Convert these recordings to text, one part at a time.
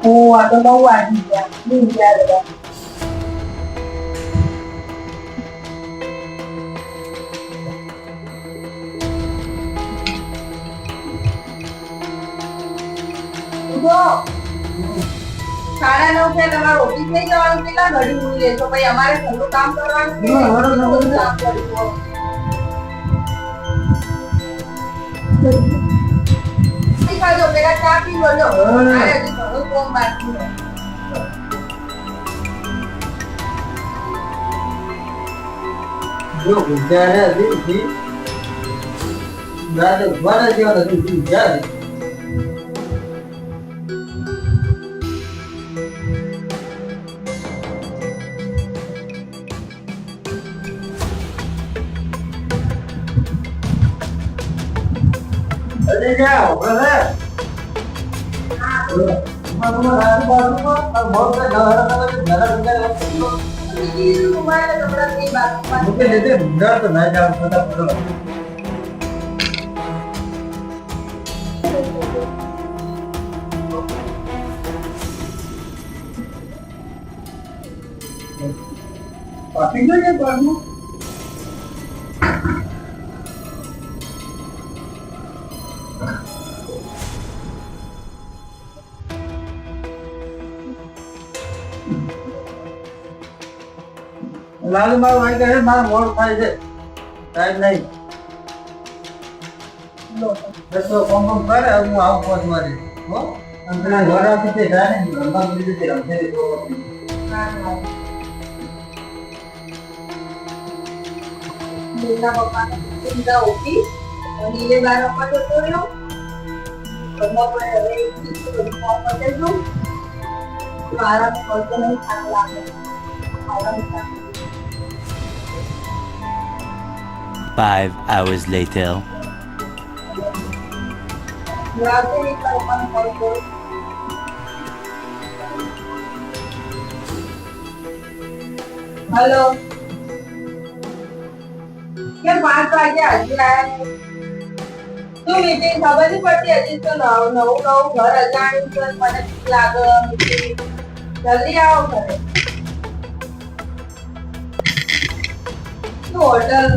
આ તો બહુ વાગી ગયા ભૂલી ગયા બધા. ઉઠો. 9:30 છે તમારે ઓફિસ નહીં જવાનું કેટલા ઘડી ઊંઘી લેશો ભાઈ અમારે ઘરનું કામ કરવાનું છે કામ કરવું ખાજો પેલા ચા પી લો લો મારે હજી ઘણું કામ બાકી છે જો ગુજારે હતી ના તો વાડા જેવા નથી જાય અરે જાઓ ભલે પાપી જોઈએ બાળનું લાલુ મારું વાઈ કહે મારા મોડ થાય છે ટાઈમ નહીં તો કોમ કરે હું આવું પહોંચ મારી હો અને પેલા ઘર આપી છે જાય ને રમવા મળી જતી રમશે બેટા પપ્પાને સીધા ઓફિસ નીલે બાર રમવા જતો રહ્યો ઘરમાં પણ હવે બધું કામ કરી દઉં મારા ખર્ચો નહીં સારું લાગે ખાવાનું 5 hours later. રાતે એટલા પપ્પાને કોલ કરું હેલો કેમ 5 વાગ્યા હજી આયા નહીં શું મીટિંગ ખબર નહીં પડતી હજી તો નવું ઘર અજાણ્યું છે મને બીક લાગે meeting. જલ્દી આવો ઘરે શું હોટલ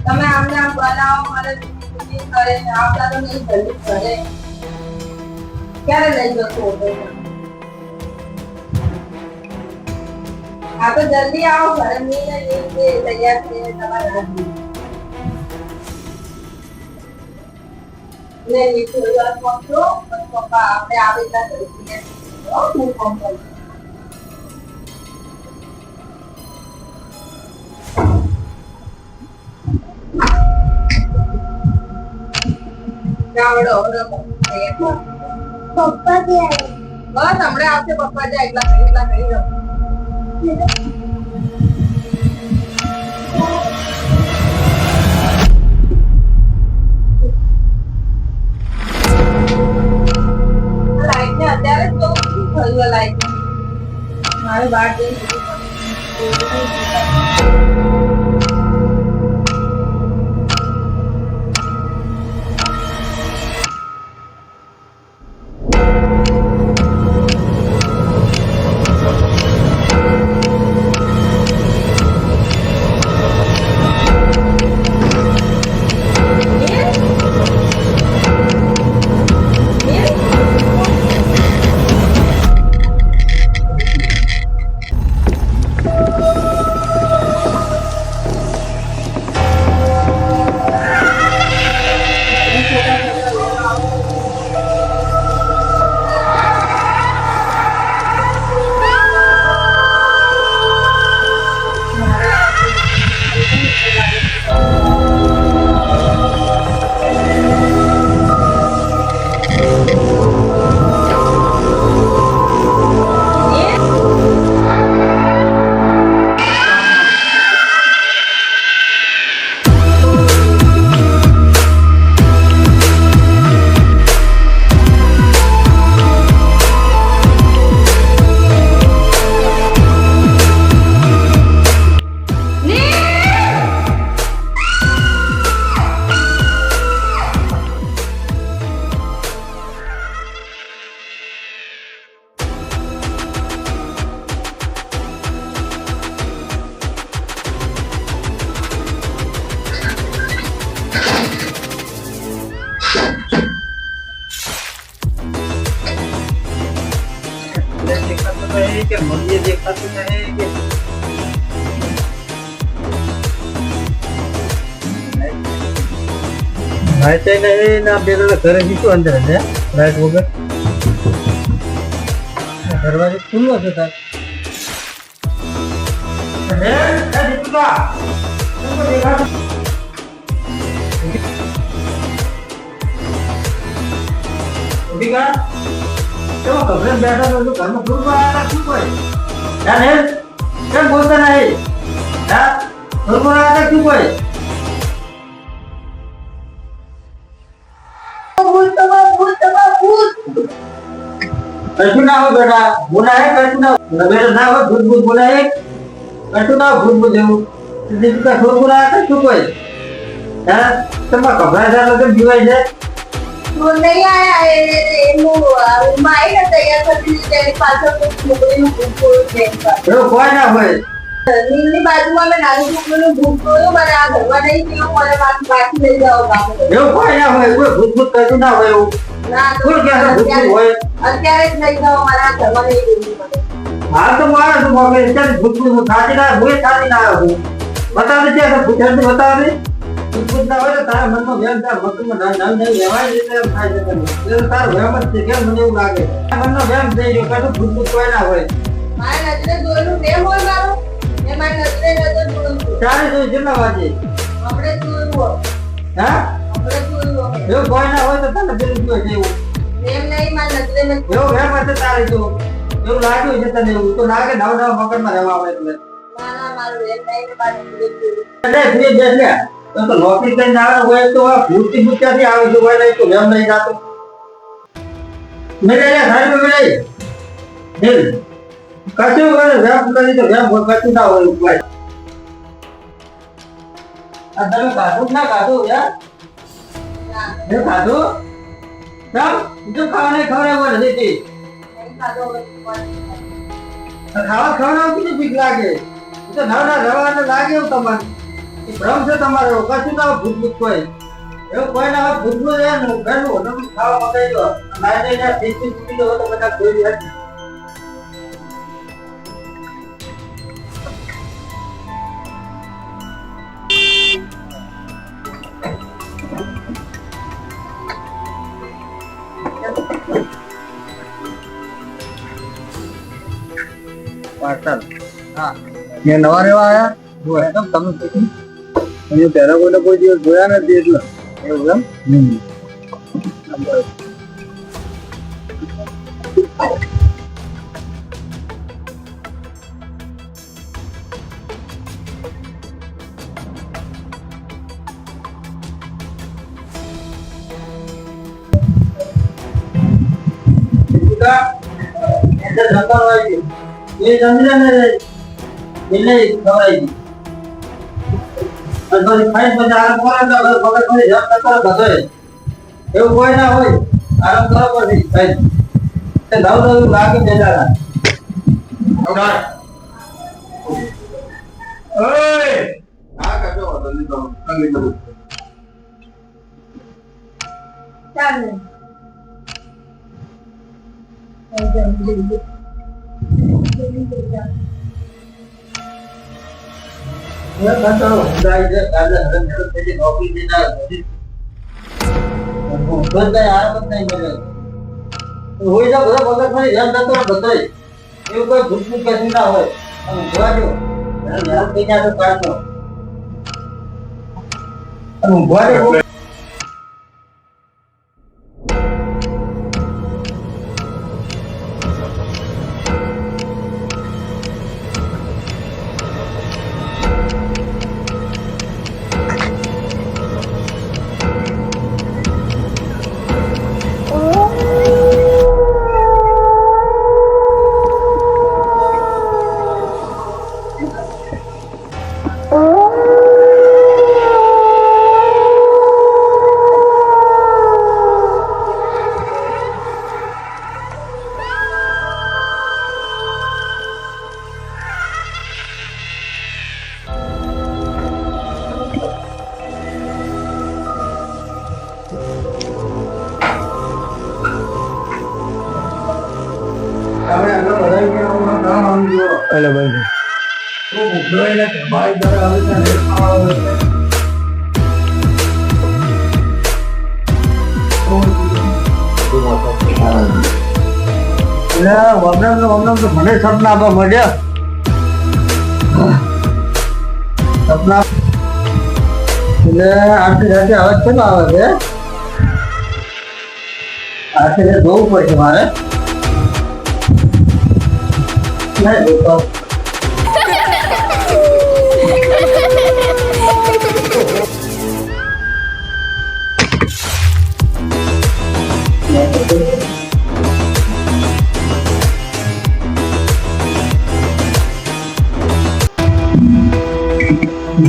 તમે આમને આમ બનાવો મને meeting કરે ને આપણા તો નહીં જલ્દી ઘરે ક્યારે લઈ જશો હોટલ હા તો જલ્દી આવો ઘરે મીને તૈયાર થઈને તમારે રાખી ને મીઠું રસ પહોંચો બસ પપ્પા આપણે આવી રીતના કરીએ હું ફોન કરું જાવડો પપ્પા ક્યાં બસ હમણાં આવશે પપ્પા જાય એટલા કરી દો લાઈટ ને અત્યારે તો શું થયું લાઈટ મારે બહાર જઈને લાઈટ નહીં ના બે ઘરે જીતું અંદર છે લાઈટ વગર દરવાજો ખુલ્લો છે તાર કેમ બોલતા નહીં શું કોઈ ભૂત તમારા ભૂત તમારા ભૂત કશું ના હોય બેટા બોલા હે કશું ના બેટા ના હોય ભૂત ભૂત બોલા હે કશું ના ભૂત ભૂત એવું દીકરા થોડું બોલા હતા શું કોઈ હા તમારા કપડા જાતો કેમ જીવાય છે તો નહીં આયા એનું માઈ ને તૈયાર કરી તેની પાછળ છોકરીનું ભૂત જોયું છે એવું કોઈ ના હોય નીલની બાજુમાં મેં નાની છોકરીનું ભૂત જોયું મને આ ઘરમાં નહીં થયું મને પાછી લઈ જાઓ બાપુ એવું કોઈ ના હોય કોઈ ભૂત ભૂત કશું ના હોય એવું ના તો કોણ કહે છે ભૂત ભૂત હોય અત્યારે જ લઈ જાઓ મારા ઘરમાં નહીં જોયું મને હા તો મારા શું મમ્મી અત્યારે ભૂત ભૂત થાતી ના ભૂત થાતી ના આવ્યો બતાવે છે ભૂત બતાવે ભૂત ભૂત ના હોય તો તારા મનમાં વેમ તારા મગજમાં નામ નહીં લેવાય એટલે એમ થાય છે એટલે તારો વેમ જ છે કેમ મને એવું લાગે મનનો વેમ થઈ ગયો કશું ભૂત ભૂત કોઈ ના હોય મારા નજરે જોયેલું પ્રેમ હોય મારો એ મારી નજરે નજર જોયું છે ચાલે જોઈ કેટલા વાગે આપણે જોયું હોય હા આપણે જોયું હોય એવું કોઈ ના હોય તો તને પેલું જોઈ છે એવું પ્રેમ નહીં મારી નજરે મેં એવું વેમ હશે તારે જો એવું લાગ્યું છે તને એવું તો લાગે નવ નવ મગજમાં રહેવા આવે એટલે ના ના મારું પ્રેમ નહીં ને મારી નજરે જોયું એટલે ફ્રી બેસ તો નોકરી કરીને આવે હોય તો આ ભૂતથી ભૂત્યાથી આવે છે હોય નહીં તો વેમ નહીં જાતો મેલે સાહેબ મેલે દિલ કશું કરે વેમ કરી તો વેમ કશું ના હોય ઉપાય આ તમે ખાધું ના ખાધું યાર ના એ ખાધું ચાલ બીજું ખાવા નહીં ખવડાવવા નથી તે નહીં ખાધો હોય તો પણ ખાવા ખવડાવતી ને બીક લાગે એ તો નવરા રહેવાનું લાગે એવું તમારે એ ભ્રમ છે તમારે કશું ના ભૂત ભૂત કોઈ એવું કોઈ ના હોય ભૂત ભૂત ઘરનું હોટલ ખાવા મગાઈ દો લાઈને ત્યાં ફીસી ફૂટી દો તો બધા જોઈ લે પાટણ હા મેં નવા રેવા આયા જો એકદમ તમે પૂછ્યું અહીંયા પહેલા કોઈને કોઈ દિવસ જોયા નથી એટલે એવું એમ એ જમીને એટલે ખવડાવી અને પછી ખાઈ પછી આરામ કરો એટલે વગર પછી જપ કરતા બધો એવું કોઈ ના હોય આરામ કરો પછી ખાઈ નવ નવ લાગે બેદારા ઓય આ કાચો જલ્દી કરો જલ્દી કરો ચાલે ये बता उदाई दे काले हरन हरन तेरी नौकरी देना वो बंद यार मत नहीं मिले तो होई जा बड़ा बगल में ध्यान देता तो बताई ये कोई भूत भूत कैसे ना होए हम बुआ जो यार देना तो काट दो हम बुआ जो હમણાં તો મને સપના આપવા મળ્યા. સપના એટલે આટલી રાતે અવાજ કેમ આવે છે? આટલી રાતે જોવું પડશે મારે. નહીં જોતો.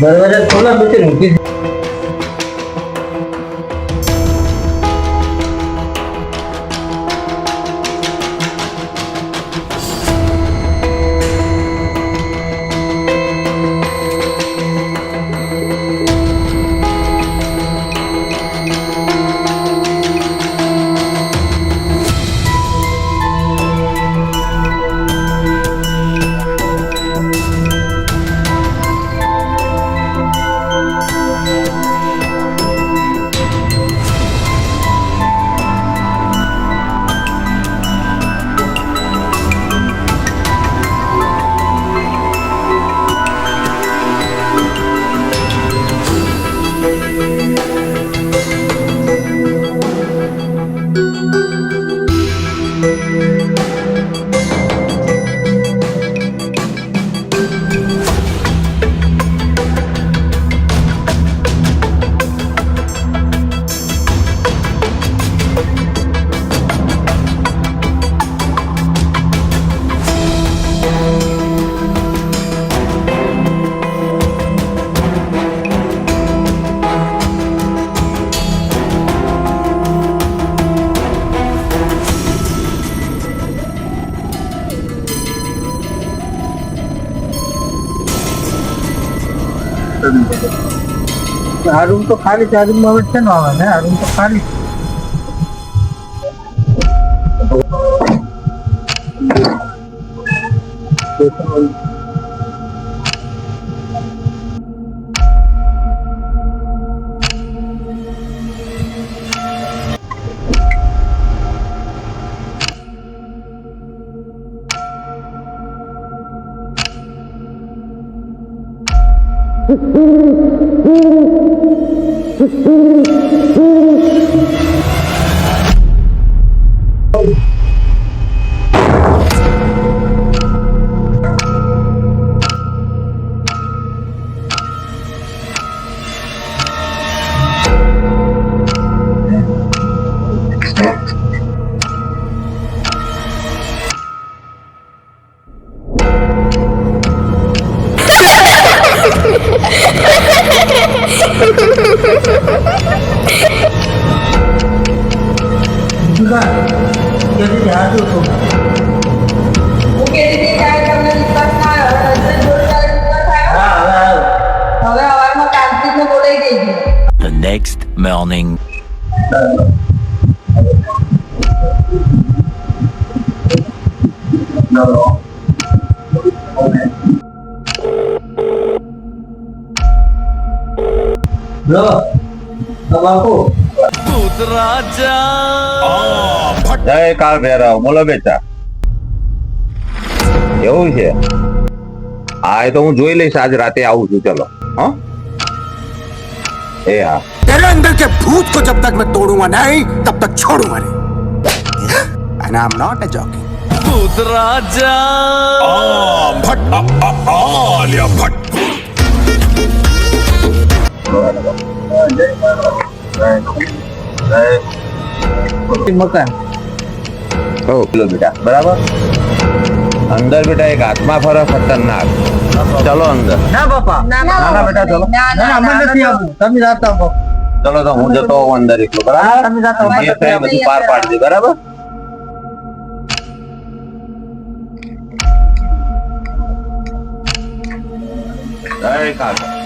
દરવાજા ખોલા પછી મૂકી આ રૂમ તો ખાલી છે. આ રૂમમાં હવે છે ને આવે ને? આ રૂમ તો ખાલી The next morning. જય કાળ ભૈરવ. બોલો બેટા, એવું છે? હા, એ તો હું જોઈ લઈશ. આજ રાતે આવું છું. ચલો. હા, એ હા. तेरे अंदर के भूत को जब तक मैं तोड़ूंगा नहीं तब तक छोड़ूंगा नहीं. And I'm not a jockey. भूत राजा भट्ट आलिया भट्ट. મકાન ઓ બોલો બેટા. બરાબર. અંદર બેટા એક આત્મા ફરે ખતરનાક. ચલો અંદર. ના બાપા, ના ના બેટા, ચલો. ના અમે નથી આવવું. તમે જાતા હો. ચલો તો હું જતો હોઉં અંદર એકલો. બરાબર. તમે જાતા હો. એ તો બધું પાર પાડજે. બરાબર. જય કાળ.